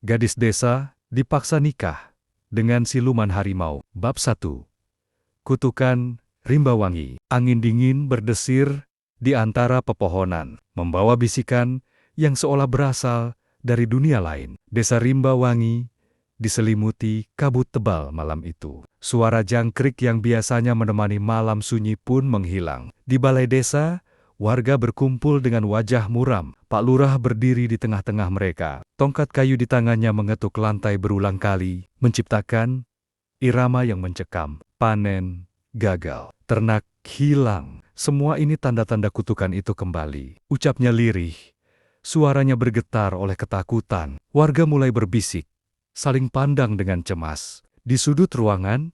Gadis desa dipaksa nikah dengan siluman harimau. Bab 1. Kutukan rimba wangi. Angin dingin berdesir di antara pepohonan, membawa bisikan yang seolah berasal dari dunia lain. Desa rimba wangi diselimuti kabut tebal malam itu. Suara jangkrik yang biasanya menemani malam sunyi pun menghilang. Di balai desa, warga berkumpul dengan wajah muram. Pak Lurah berdiri di tengah-tengah mereka. Tongkat kayu di tangannya mengetuk lantai berulang kali, menciptakan irama yang mencekam. Panen gagal, ternak hilang. Semua ini tanda-tanda kutukan itu kembali. Ucapnya lirih, suaranya bergetar oleh ketakutan. Warga mulai berbisik, saling pandang dengan cemas. Di sudut ruangan,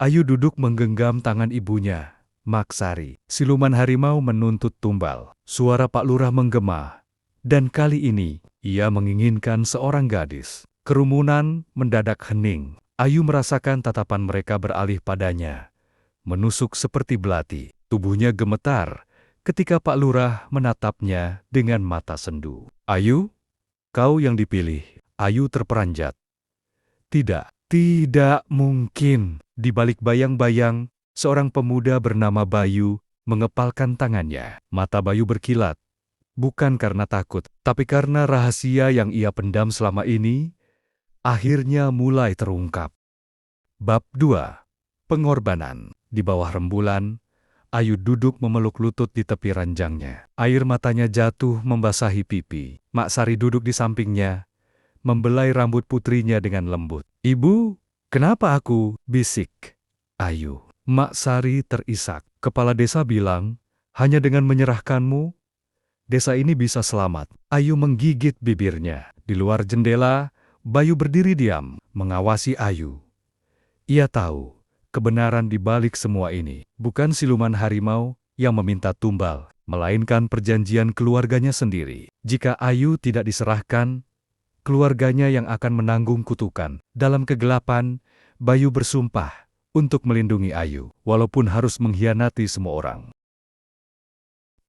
Ayu duduk menggenggam tangan ibunya, Maksari. Siluman harimau menuntut tumbal. Suara Pak Lurah menggema, dan kali ini ia menginginkan seorang gadis. Kerumunan mendadak hening. Ayu merasakan tatapan mereka beralih padanya, menusuk seperti belati. Tubuhnya gemetar ketika Pak Lurah menatapnya dengan mata sendu. Ayu, kau yang dipilih. Ayu terperanjat. Tidak mungkin. Di balik bayang-bayang, seorang pemuda bernama Bayu mengepalkan tangannya. Mata Bayu berkilat, bukan karena takut, tapi karena rahasia yang ia pendam selama ini, akhirnya mulai terungkap. Bab 2. Pengorbanan. Di bawah rembulan, Ayu duduk memeluk lutut di tepi ranjangnya. Air matanya jatuh membasahi pipi. Maksari duduk di sampingnya, membelai rambut putrinya dengan lembut. "Ibu, kenapa aku?" bisik Ayu. Maksari terisak. Kepala desa bilang, hanya dengan menyerahkanmu, desa ini bisa selamat. Ayu menggigit bibirnya. Di luar jendela, Bayu berdiri diam, mengawasi Ayu. Ia tahu, kebenaran di balik semua ini bukan siluman harimau yang meminta tumbal, melainkan perjanjian keluarganya sendiri. Jika Ayu tidak diserahkan, keluarganya yang akan menanggung kutukan. Dalam kegelapan, Bayu bersumpah untuk melindungi Ayu, walaupun harus mengkhianati semua orang.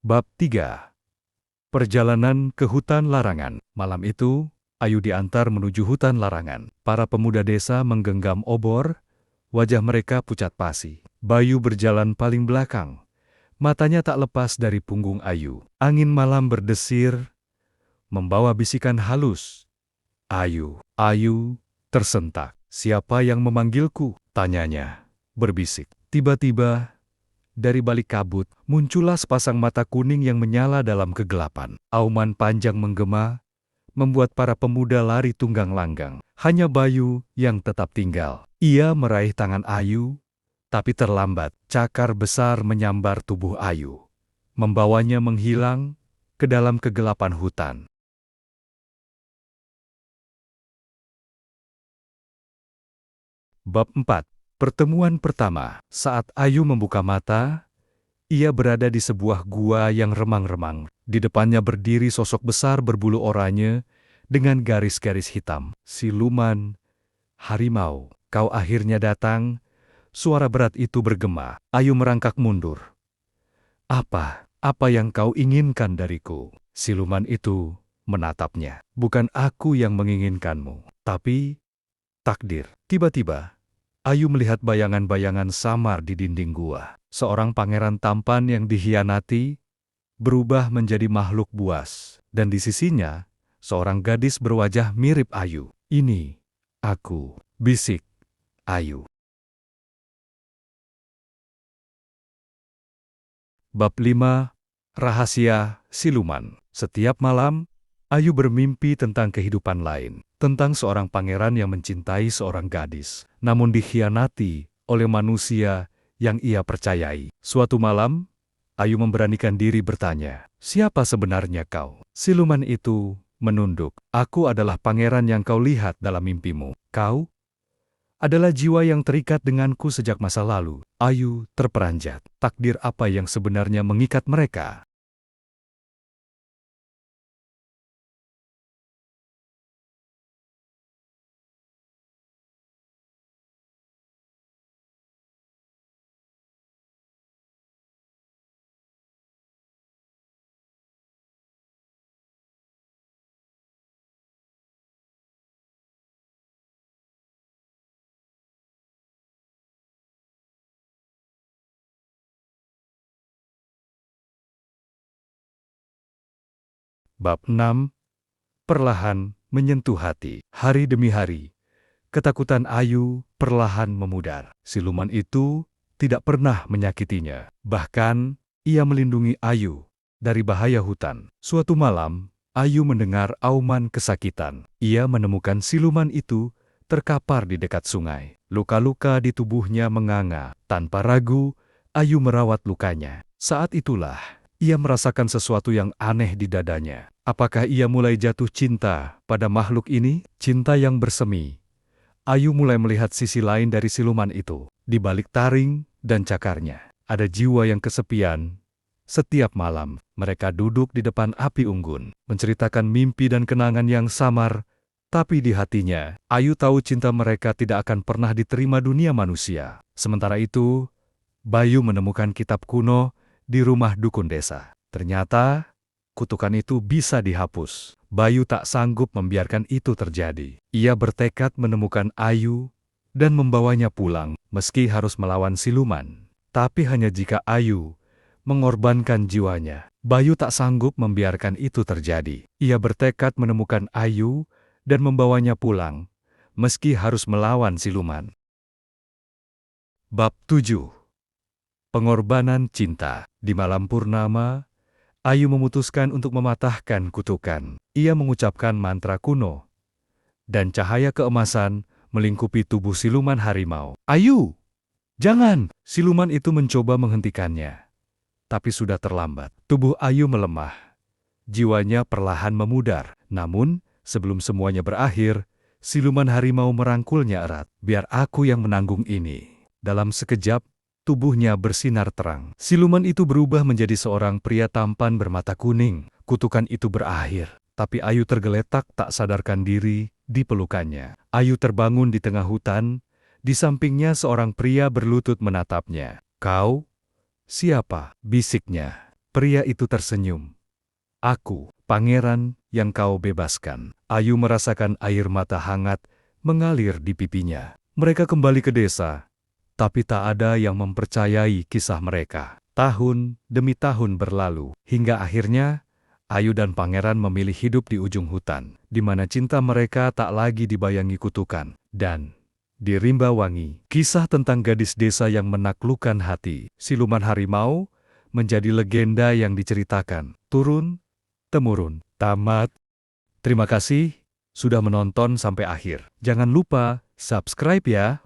Bab 3. Perjalanan ke hutan larangan. Malam itu, Ayu diantar menuju hutan larangan. Para pemuda desa menggenggam obor, wajah mereka pucat pasi. Bayu berjalan paling belakang. Matanya tak lepas dari punggung Ayu. Angin malam berdesir, membawa bisikan halus. "Ayu, Ayu," tersentak. "Siapa yang memanggilku?" tanyanya, berbisik. Tiba-tiba, dari balik kabut, muncullah sepasang mata kuning yang menyala dalam kegelapan. Auman panjang menggema, membuat para pemuda lari tunggang langgang. Hanya Bayu yang tetap tinggal. Ia meraih tangan Ayu, tapi terlambat. Cakar besar menyambar tubuh Ayu, membawanya menghilang ke dalam kegelapan hutan. Bab 4. Pertemuan pertama. Saat Ayu membuka mata, ia berada di sebuah gua yang remang-remang. Di depannya berdiri sosok besar berbulu oranye dengan garis-garis hitam. "Siluman harimau, kau akhirnya datang." Suara berat itu bergema. Ayu merangkak mundur. Apa yang kau inginkan dariku?" Siluman itu menatapnya. "Bukan aku yang menginginkanmu, tapi takdir." Tiba-tiba, Ayu melihat bayangan-bayangan samar di dinding gua. Seorang pangeran tampan yang dikhianati berubah menjadi makhluk buas. Dan di sisinya, seorang gadis berwajah mirip Ayu. "Ini aku," bisik Ayu. Bab 5. Rahasia Siluman. Setiap malam, Ayu bermimpi tentang kehidupan lain. Tentang seorang pangeran yang mencintai seorang gadis, namun dikhianati oleh manusia yang ia percayai. Suatu malam, Ayu memberanikan diri bertanya, "Siapa sebenarnya kau?" Siluman itu menunduk. "Aku adalah pangeran yang kau lihat dalam mimpimu. Kau adalah jiwa yang terikat denganku sejak masa lalu." Ayu terperanjat. Takdir apa yang sebenarnya mengikat mereka? Bab 6. Perlahan menyentuh hati. Hari demi hari, ketakutan Ayu perlahan memudar. Siluman itu tidak pernah menyakitinya. Bahkan, ia melindungi Ayu dari bahaya hutan. Suatu malam, Ayu mendengar auman kesakitan. Ia menemukan siluman itu terkapar di dekat sungai. Luka-luka di tubuhnya menganga. Tanpa ragu, Ayu merawat lukanya. Saat itulah, ia merasakan sesuatu yang aneh di dadanya. Apakah ia mulai jatuh cinta pada makhluk ini? Cinta yang bersemi. Ayu mulai melihat sisi lain dari siluman itu. Di balik taring dan cakarnya, ada jiwa yang kesepian. Setiap malam, mereka duduk di depan api unggun, menceritakan mimpi dan kenangan yang samar. Tapi di hatinya, Ayu tahu cinta mereka tidak akan pernah diterima dunia manusia. Sementara itu, Bayu menemukan kitab kuno di rumah dukun desa. Ternyata, kutukan itu bisa dihapus. Bayu tak sanggup membiarkan itu terjadi. Ia bertekad menemukan Ayu dan membawanya pulang, meski harus melawan siluman. Tapi hanya jika Ayu mengorbankan jiwanya. Bayu tak sanggup membiarkan itu terjadi. Ia bertekad menemukan Ayu dan membawanya pulang, meski harus melawan siluman. Bab 7. Pengorbanan cinta. Di malam purnama, Ayu memutuskan untuk mematahkan kutukan. Ia mengucapkan mantra kuno, dan cahaya keemasan melingkupi tubuh siluman harimau. "Ayu, jangan!" Siluman itu mencoba menghentikannya, tapi sudah terlambat. Tubuh Ayu melemah, jiwanya perlahan memudar. Namun, sebelum semuanya berakhir, siluman harimau merangkulnya erat. "Biar aku yang menanggung ini." Dalam sekejap, tubuhnya bersinar terang. Siluman itu berubah menjadi seorang pria tampan bermata kuning. Kutukan itu berakhir, tapi Ayu tergeletak tak sadarkan diri di pelukannya. Ayu terbangun di tengah hutan, di sampingnya seorang pria berlutut menatapnya. "Kau? Siapa?" bisiknya. Pria itu tersenyum. "Aku, pangeran yang kau bebaskan." Ayu merasakan air mata hangat mengalir di pipinya. Mereka kembali ke desa, tapi tak ada yang mempercayai kisah mereka. Tahun demi tahun berlalu, hingga akhirnya Ayu dan pangeran memilih hidup di ujung hutan, di mana cinta mereka tak lagi dibayangi kutukan. Dan di Rimba Wangi, kisah tentang gadis desa yang menaklukkan hati siluman harimau menjadi legenda yang diceritakan turun-temurun. Tamat. Terima kasih sudah menonton sampai akhir. Jangan lupa subscribe ya.